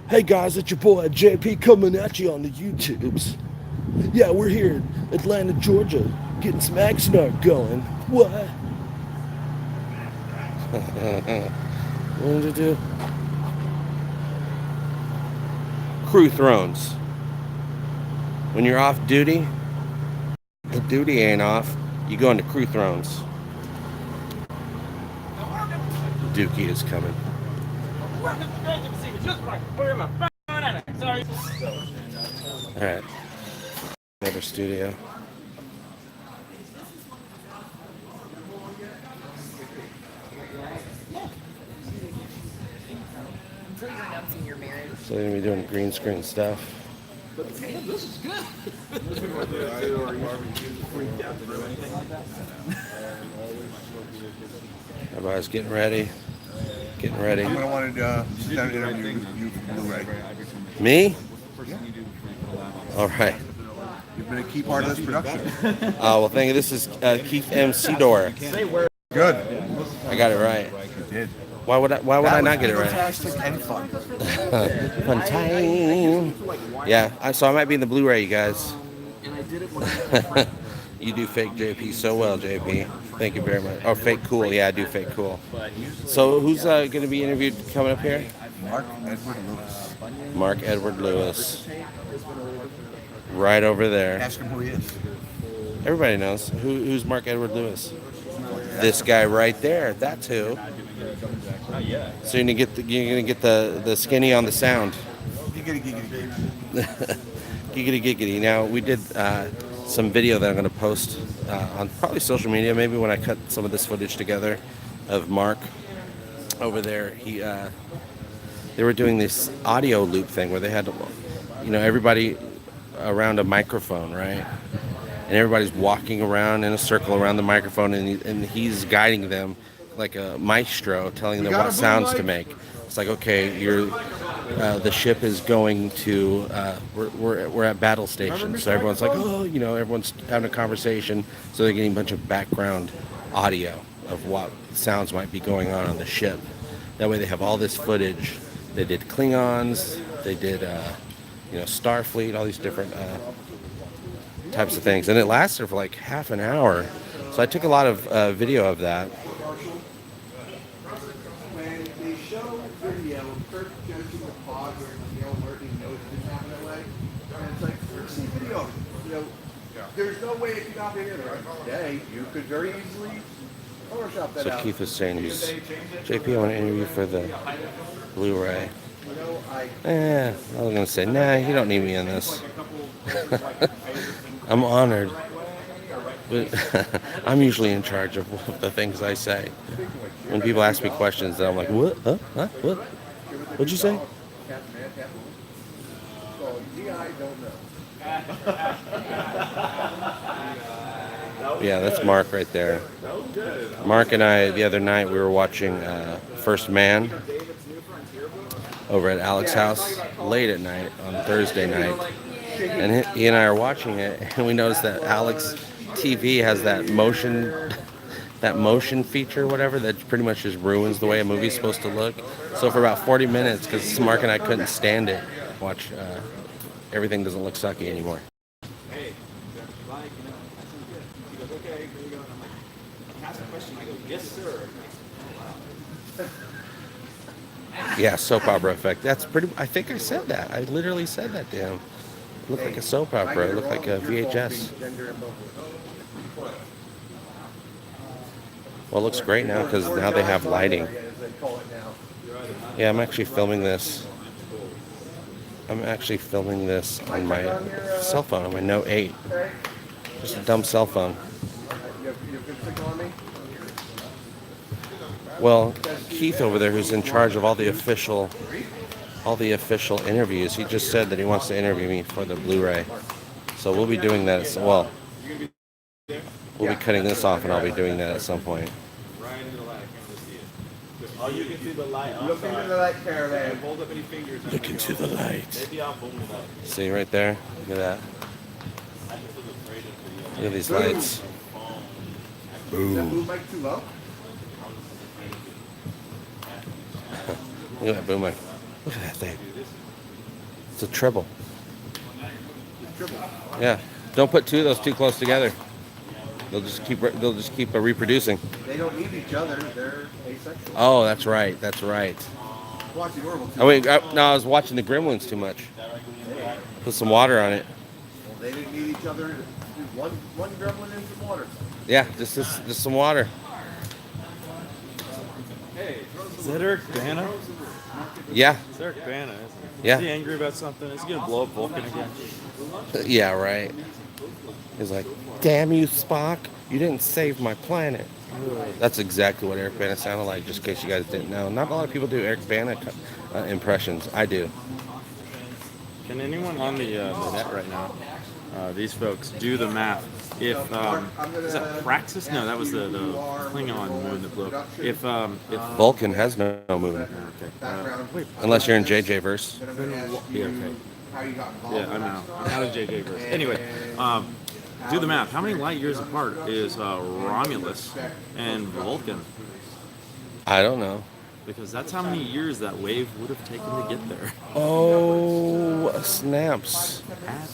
Hey guys, it's your boy JP coming at you on the YouTubes. Yeah, we're here in Atlanta, Georgia, getting some AXANAR going. What? What did it do? Crew thrones. When you're off duty, the duty ain't off. You go into crew thrones. Dookie is coming. Alright. Another studio. So they're gonna be doing green screen stuff. This is good. Everybody's getting ready. Getting ready. I'm gonna want to sit down and interview you for Blu-ray. Me? Yeah. All right. You've been a key part of this production. Well, thank you. This is Keith M. Sedor. Good. I got it right. You did. Why would I not get it right? Fantastic and fun. Fun time. Yeah, so I might be in the Blu-ray, you guys. You do fake JP so well, JP. Thank you very much. Oh, fake cool. Yeah, I do fake cool. So who's going to be interviewed coming up here? Mark Edward Lewis. Mark Edward Lewis. Right over there. Ask him who he is. Everybody knows. Who's Mark Edward Lewis? This guy right there. That's who. So you're gonna get the skinny on the sound. Giggity, giggity, Giggity giggity. Now we did some video that I'm gonna post on probably social media. Maybe when I cut some of this footage together of Mark over there. They were doing this audio loop thing where they had, everybody around a microphone, right? And everybody's walking around in a circle around the microphone, and he's guiding them like a maestro, telling them what sounds to make. It's like, okay, the ship is going to, we're at battle station, so everyone's like, everyone's having a conversation, so they're getting a bunch of background audio of what sounds might be going on the ship. That way they have all this footage. They did Klingons, they did, Starfleet, all these different types of things, and it lasted for like half an hour. So I took a lot of video of that. When they show video, Kirk goes to the pod where Neil already knows it didn't happen that way. And it's like, Kirk, see video. There's no way it could not be here. Today, you could very easily Photoshop that So out. Keith is saying JP, I want to interview for the Blu-ray. I was gonna say, nah, you don't need me in this. I'm honored, but I'm usually in charge of the things I say. When people ask me questions, I'm like, what? Huh? What? What'd you say? Yeah, that's Mark right there. Mark and I, the other night, we were watching First Man over at Alex's house late at night on Thursday night. And he and I are watching it, and we noticed that Alex TV has that motion that motion feature, whatever, that pretty much just ruins the way a movie's supposed to look. So for about 40 minutes, because Mark and I couldn't stand it, watch, everything doesn't look sucky anymore. Hey, like, you know, that sounds good. He goes, okay, here you go. And I'm like, ask a question. I go, yes, sir. Yeah, soap opera effect. That's pretty. I think I said that. I literally said that to him. It looked like a soap opera. It looked like a VHS. Well, it looks great now because now they have lighting. Yeah, I'm actually filming this. I'm actually filming this on my cell phone, on my Note 8. Just a dumb cell phone. Well, Keith over there, who's in charge of all the official interviews, he just said that he wants to interview me for the Blu-ray. So we'll be doing that. Well, we'll be cutting this off, and I'll be doing that at some point. Right into the light. I can't see it. Oh, you can see the light. Look into the light, Caroline. Hold up any fingers. Look into the light. Maybe I'll boom it up. See right there? Look at that. Look at these lights. Is that Boom. boom mic too low? Look at that boom mic. Look at that thing. It's a treble. Yeah. Don't put two of those too close together. They'll just keep reproducing. They don't need each other. They're asexual. Oh, that's right. That's right. Watching Orville too. Oh wait, no, I was watching the Gremlins too much. Put some water on it. Well, they didn't need each other. One gremlin in some water. Yeah, just some water. Is that Eric Bana? Yeah. It's Eric Bana, isn't it? Yeah. Is he angry about something? Is he going to blow up Vulcan again? Yeah, right. He's like, damn you, Spock. You didn't save my planet. That's exactly what Eric Bana sounded like, just in case you guys didn't know. Not a lot of people do Eric Bana impressions. I do. Can anyone on the net right now, these folks, do the math? If, is that Praxis? No, that was the Klingon moon that blew up. If Vulcan has no moon. Okay. Wait, Unless you're in JJ verse. yeah, okay. Yeah, I'm out. I'm out of JJ verse. Anyway, do the math. How many light years apart is Romulus and Vulcan? I don't know. Because that's how many years that wave would have taken to get there. Oh, snaps. At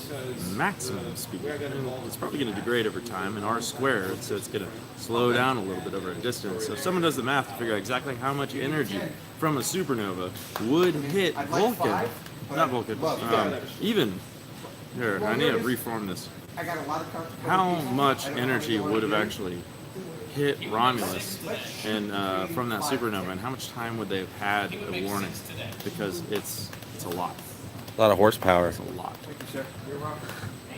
maximum speed. And it's probably going to degrade over time in R squared, so it's going to slow down a little bit over a distance. So if someone does the math to figure out exactly how much energy from a supernova would hit Vulcan, not Vulcan, even, here, I need to reform this. How much energy would have actually hit Romulus and from that supernova, and how much time would they have had a warning? Because it's a lot. A lot of horsepower. It's a lot.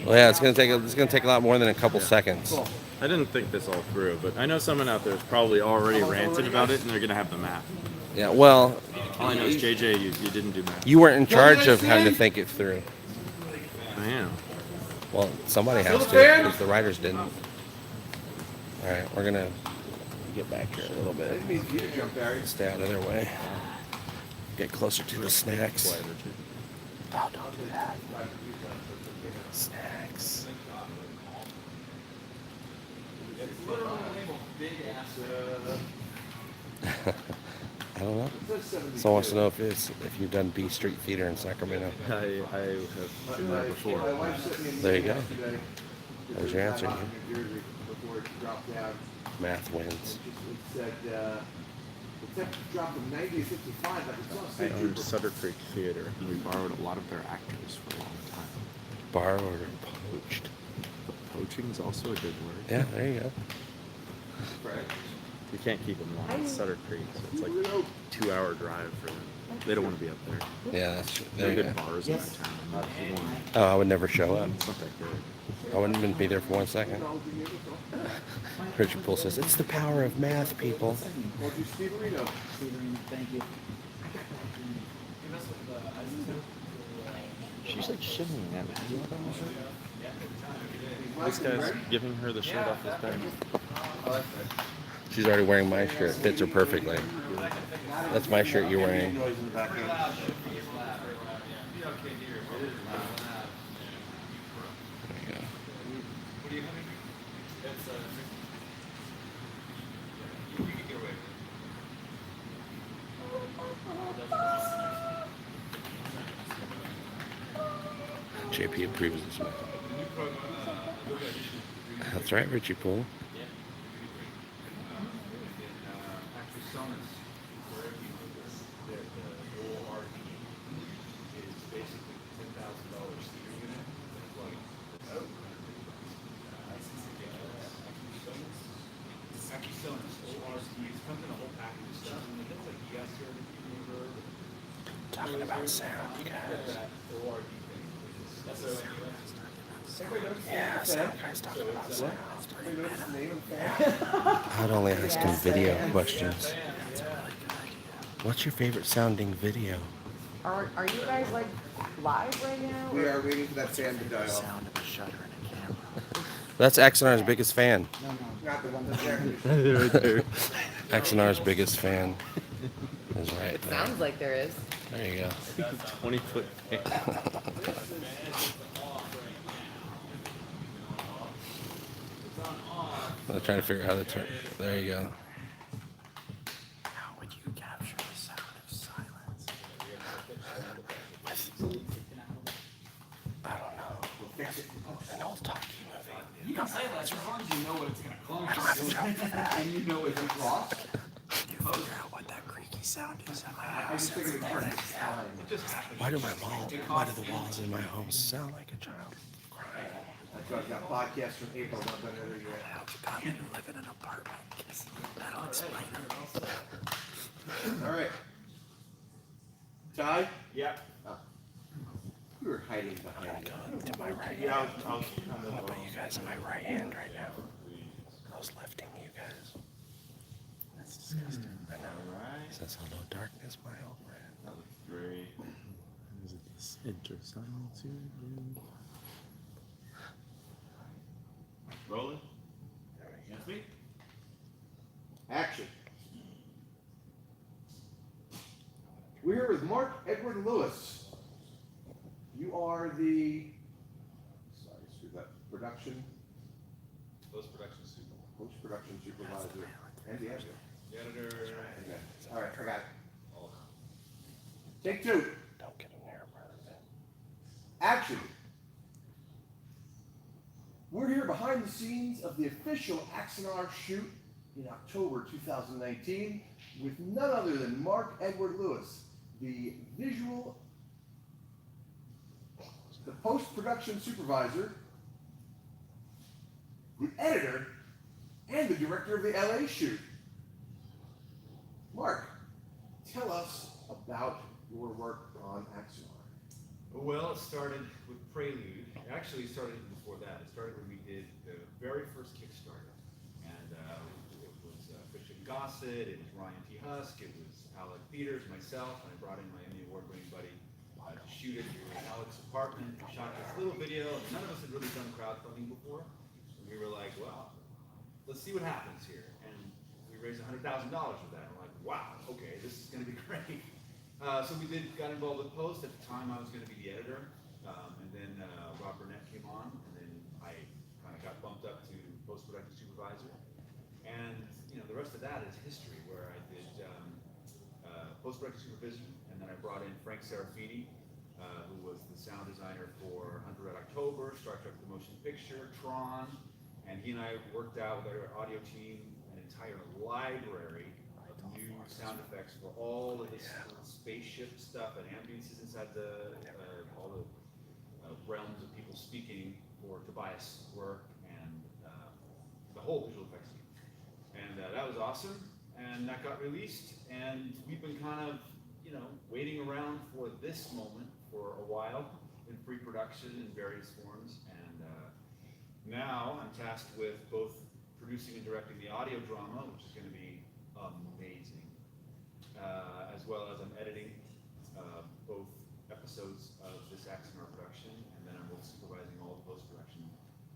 Well, yeah, it's gonna take a lot more than a couple seconds. I didn't think this all through, but I know someone out there is probably already ranted about it, and they're gonna have the math. Yeah, well, All I know is JJ, you didn't do math. you weren't in charge of having to think it through. I am. Well, somebody has to, because the writers didn't. All right, we're gonna get back here a little bit. Stay out of their way. Get closer to the snacks. Oh, don't do that. Snacks. I don't know. Someone wants to know if you've done B Street Theater in Sacramento. I have been there before. There you go. There's your answer. Math wins. I owned Sutter Creek Theater, and we borrowed a lot of their actors for a long time. Borrowed or poached? Poaching is also a good word. Yeah, there you go. You can't keep them long. It's Sutter Creek, so it's like a 2-hour drive for them. They don't want to be up there. Yeah, that's true. There There are you good go. bars in that town. Not one. Oh, I would never show up. It's not that good. I wouldn't even be there for 1 second. Richard Poole says, it's the power of math, people. Thank you. She's like shimmying at me. This guy's giving her the shirt off his back. She's already wearing my shirt. Fits her perfectly. That's my shirt you're wearing. There you go. JP approves this one. That's right, Richie Poole. Talking about sound, you guys. Yeah, sound guys talking about sound. I'd only ask him video questions. What's your favorite sounding video? Are you guys like live right now? We are waiting for that fan to die off. Sound of a shutter in a camera. That's AXANAR's biggest fan. No, not the one that's there. Right there. AXANAR's biggest fan is right there. Sounds like there is. There you go. 20-foot fan. I'm trying to figure out how to turn. There you go. How would you capture the sound of silence? I don't know. An old talkie movie. You can say that as long as you know what it's going to I don't have a job for that. And you know it's a lost. You figure out what that creaky sound is in my I house. just figured it was time. Why do the walls in my home sound like a child crying? That's why I've got podcasts from April, not done every year. How'd you come in and live in an apartment? 'Cause that'll explain it. All right. Ty? Yeah. We were hiding behind. To my right Yeah, hand. I was I'll put you guys in my right hand right now. I was lifting you guys. That's disgusting. I know. Alright. Says hello darkness, my old friend. That looks great. Is it this silence here? rolling. That's me. Action. We're here with Mark Edward Lewis. You are the, sorry, screw that, Post-production post-production supervisor, and the editor. The editor. Okay. All right, I got it. Take two. Don't get in there, brother. Action. We're here behind the scenes of the official AXANAR shoot in October 2019 with none other than Mark Edward Lewis, the post-production supervisor, the editor, and the director of the LA shoot. Mark, tell us about your work on AXANAR. Well, it started with Prelude. It actually started before that. It started when we did the very first Kickstarter. And it was Fish and Gossett, it was Ryan T. Husk, it was Alec Peters, myself, and I brought in my Emmy Award-winning buddy to shoot it in Alec's apartment. We shot this little video, and none of us had really done crowdfunding before. And we were like, well, let's see what happens here. And we raised $100,000 with that. And we're like, wow, okay, this is gonna be great. So we got involved with post. At the time, I was going to be the editor, and then Rob Burnett came on, and then I kind of got bumped up to post-production supervisor. And the rest of that is history, where I did post-production supervision, and then I brought in Frank Serafini, who was the sound designer for Hunter Red October, Star Trek: The Motion Picture, Tron, and he and I worked out with our audio team an entire library of new sound effects for all of this spaceship stuff and ambiances inside all the realms of people speaking for Tobias' work and the whole visual effects team. And that was awesome, and that got released, and we've been kind of, waiting around for this moment for a while in pre-production in various forms, and now I'm tasked with both producing and directing the audio drama, which is going to be amazing, as well as I'm editing both episodes of this AXANAR production, and then I'm both supervising all the post-production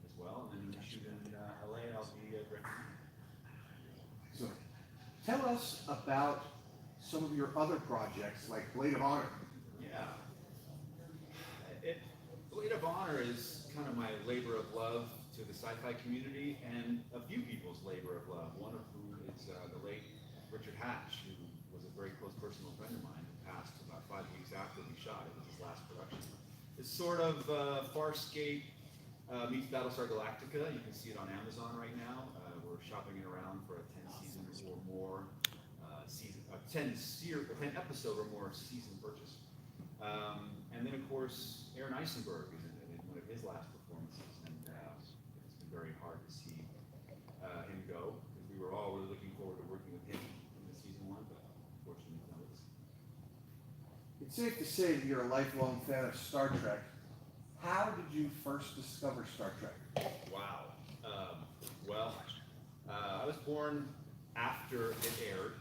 as well, and then when we shoot in LA, I'll be directing. So, tell us about some of your other projects, like Blade of Honor. Yeah. Blade of Honor is kind of my labor of love to the sci-fi community, and a few people's labor of love, one of whom is the late Richard Hatch, who was a very close personal friend of mine, who passed about 5 weeks after we shot. It was his last production. It's sort of Farscape meets Battlestar Galactica. You can see it on Amazon right now. We're shopping it around for a 10 season or more season, 10 episode or more season purchase. And then of course, Aaron Eisenberg is in one of his last performances, and it's been very hard to see him go, because we were all really looking forward to working with him in the season 1, but unfortunately no. It's safe to say that you're a lifelong fan of Star Trek. How did you first discover Star Trek? Wow. I was born after it aired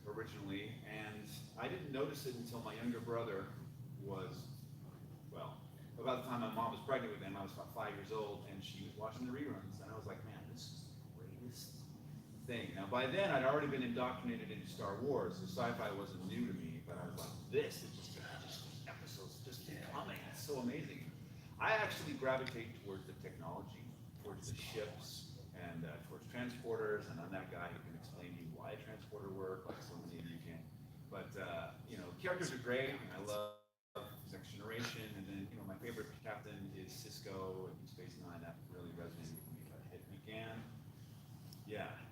originally, and I didn't notice it until my younger brother was, well, about the time my mom was pregnant with him. I was about 5 years old, and she was watching the reruns, and I was like, man, this is the greatest thing. Now, by then, I'd already been indoctrinated into Star Wars, so sci-fi wasn't new to me, but I was like, this is just episodes just keep coming. It's so amazing. I actually gravitate towards the technology, towards the ships, and towards transporters, and I'm that guy who can explain to you why a transporter works, like so many of you can. But, characters are great, and I love Next Generation, and then, my favorite captain is Cisco and Deep Space Nine. That really resonated with me. But it began,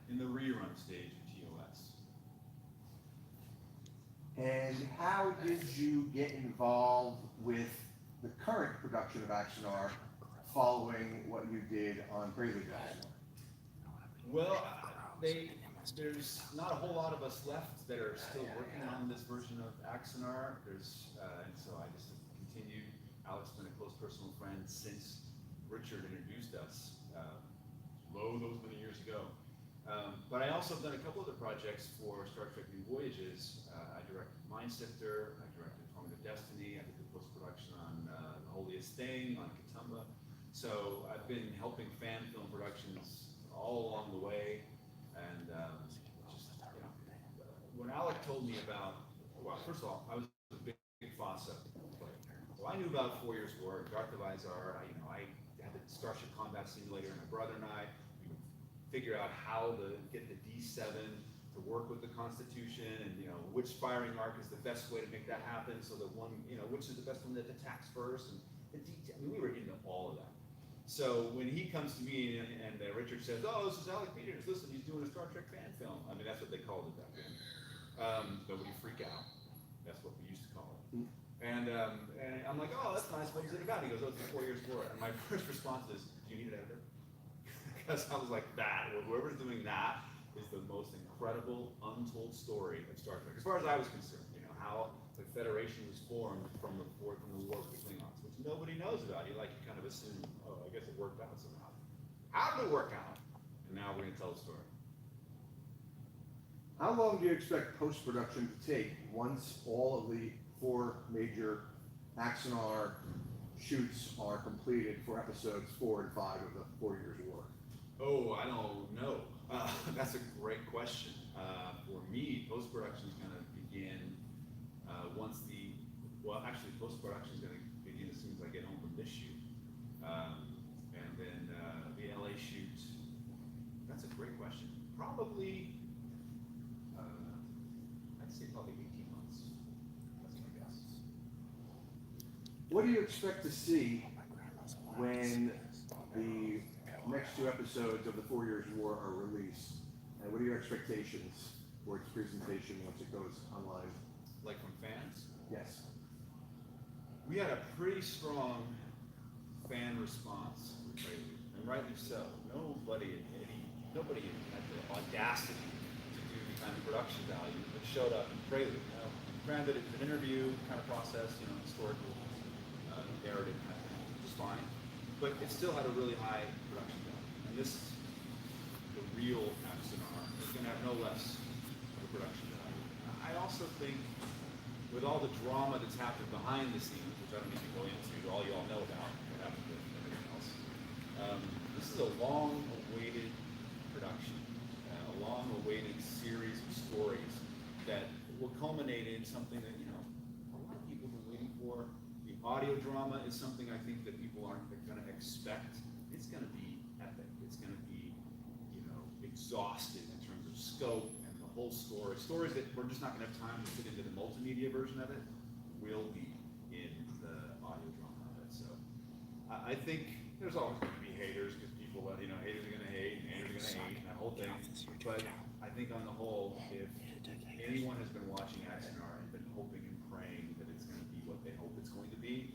in the rerun stage of TOS. And how did you get involved with the current production of AXANAR following what you did on Prelude? Well, there's not a whole lot of us left that are still working on this version of AXANAR. And so I just continued. Alex has been a close personal friend since Richard introduced us, those many years ago. But I also have done a couple other projects for Star Trek New Voyages. I directed Mindsifter, I directed Torment of Destiny, I did the post-production on The Holiest Thing, on Katumba. So I've been helping fan film productions all along the way. And when Alec told me about, well, first of all, I was a big FOSSA player. So I knew about 4 Years' War, Dark of Izar. I had the Starship Combat Simulator, and my brother and I, we would figure out how to get the D7 to work with the Constitution, and which firing arc is the best way to make that happen, so that one, which is the best one that attacks first, and the detail. I mean, we were into all of that. So when he comes to me and Richard says, "Oh, this is Alec Peters. Listen, he's doing a Star Trek fan film." I mean, that's what they called it back then. Nobody freak out. That's what we used to call it. And I'm like, "Oh, that's nice. What is it about?" He goes, "Oh, it's 4 Years' War." And my first response is, "Do you need an editor?" Because I was like, whoever's doing that is the most incredible, untold story of Star Trek, as far as I was concerned. How the Federation was formed from the war with the Klingons, which nobody knows about. You kind of assume, oh, I guess it worked out somehow. How did it work out? And now we're going to tell the story. How long do you expect post-production to take once all of the 4 major AXANAR shoots are completed for episodes 4 and 5 of the 4 Years' War? Oh, I don't know. That's a great question. For me, post-production is going to begin post-production is going to begin as soon as I get home from this shoot. And then the LA shoot, that's a great question. Probably, I'd say probably 18 months. That's my guess. What do you expect to see when the next 2 episodes of the 4 Years' War are released? And what are your expectations for its presentation once it goes online? Like from fans? Yes. We had a pretty strong fan response with Prelude, and rightly so. Nobody had the audacity to do the kind of production value that showed up in Prelude. Now, granted, it was an interview kind of process, historical, narrative kind of thing, which is fine, but it still had a really high production value. And this, the real AXANAR, is going to have no less of a production value. I also think, with all the drama that's happened behind the scenes, which I don't need to go into, all you all know about what happened with everything else, this is a long-awaited production, a long-awaited series of stories that will culminate in something that, a lot of people have been waiting for. The audio drama is something I think that people aren't going to expect. It's going to be epic. It's going to be, exhaustive in terms of scope and the whole story. Stories that we're just not going to have time to fit into the multimedia version of it will be in the audio drama of it. I think there's always going to be haters because people, haters are going to hate, and haters are going to hate, and that whole thing. But I think on the whole, if anyone has been watching AXANAR and been hoping and praying that it's going to be what they hope it's going to be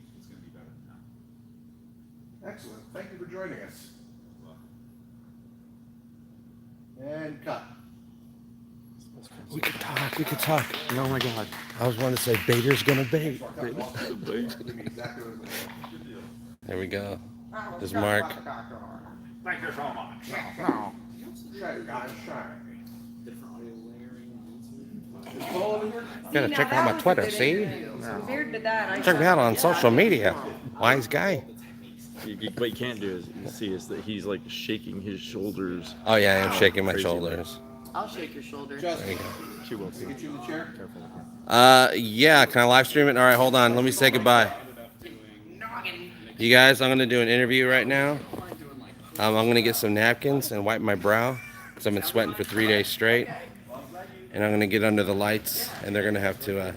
better than that. Excellent. Thank you for joining us. Well, And cut. We could talk. We could talk. Oh my God. I was wanting to say Bader's gonna bait. There we go. There's Mark. thank you so much. Gotta check out my Twitter. See? Compared to that, I Check me out on social media. Wise guy. What you can't do is you see is that he's like shaking his shoulders. Oh yeah, I'm shaking my Crazy. shoulders. I'll shake your shoulder. There you go. She will too. Get you in the chair? Yeah, can I live stream it? All right, hold on. Let me say goodbye. You guys, I'm gonna do an interview right now. I'm gonna get some napkins and wipe my brow because I've been sweating for 3 days straight. And I'm gonna get under the lights, and they're gonna have to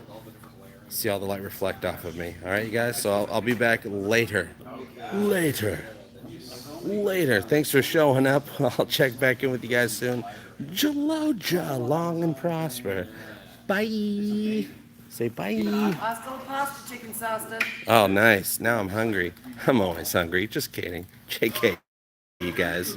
see all the light reflect off of me. All right, you guys. So I'll be back later. Later. Thanks for showing up. I'll check back in with you guys soon. Jaloja, long and prosper. Bye. Say bye. Pasta la pasta, chicken salsa. Oh, nice. Now I'm hungry. I'm always hungry. Just kidding. JK, you guys.